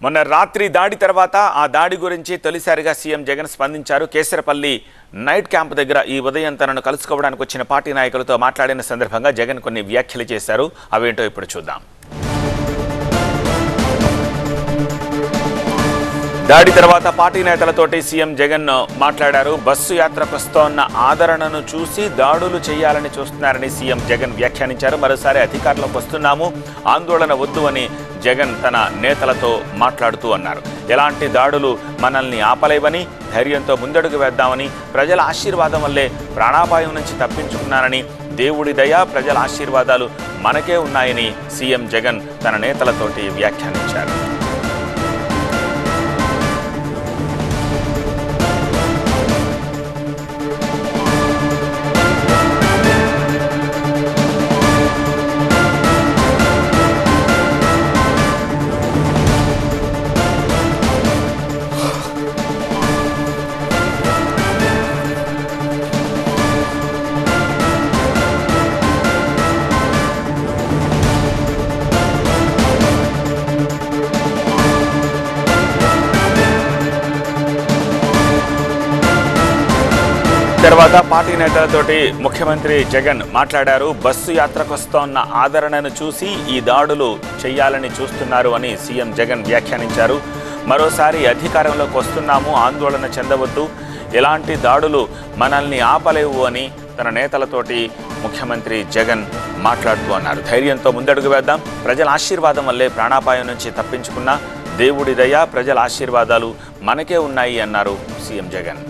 మొన్న రాత్రి దాడి తర్వాత ఆ దాడి గురించి తొలిసారిగా సీఎం జగన్ స్పందించారు. కేసరపల్లి నైట్ క్యాంప్ దగ్గర ఈ ఉదయం తనను కలుసుకోవడానికి వచ్చిన పార్టీ నాయకులతో మాట్లాడిన సందర్భంగా జగన్ కొన్ని వ్యాఖ్యలు చేశారు. అవేంటో ఇప్పుడు చూద్దాం. దాడి తర్వాత పార్టీ నేతలతోటి సీఎం జగన్ మాట్లాడారు. బస్సు యాత్రకు వస్తోన్న ఆదరణను చూసి దాడులు చేయాలని చూస్తున్నారని సీఎం జగన్ వ్యాఖ్యానించారు. మరోసారి అధికారంలోకి వస్తున్నాము, ఆందోళన వద్దు అని జగన్ తన నేతలతో మాట్లాడుతూ అన్నారు. ఎలాంటి దాడులు మనల్ని ఆపలేవని, ధైర్యంతో ముందడుగు వేద్దామని, ప్రజల ఆశీర్వాదం వల్లే ప్రాణాపాయం నుంచి తప్పించుకున్నానని, దేవుడి దయ ప్రజల ఆశీర్వాదాలు మనకే ఉన్నాయని సీఎం జగన్ తన నేతలతోటి వ్యాఖ్యానించారు. తర్వాత పార్టీ నేతలతోటి ముఖ్యమంత్రి జగన్ మాట్లాడారు. బస్సు యాత్రకు వస్తోన్న ఆదరణను చూసి ఈ దాడులు చేయాలని చూస్తున్నారు అని సీఎం జగన్ వ్యాఖ్యానించారు. మరోసారి అధికారంలోకి వస్తున్నాము, ఆందోళన చెందవద్దు, ఎలాంటి దాడులు మనల్ని ఆపలేవు అని తన నేతలతోటి ముఖ్యమంత్రి జగన్ మాట్లాడుతూ అన్నారు. ధైర్యంతో ముందడుగు వేద్దాం, ప్రజల ఆశీర్వాదం వల్లే ప్రాణాపాయం నుంచి తప్పించుకున్న, దేవుడి దయ ప్రజల ఆశీర్వాదాలు మనకే ఉన్నాయి అన్నారు సీఎం జగన్.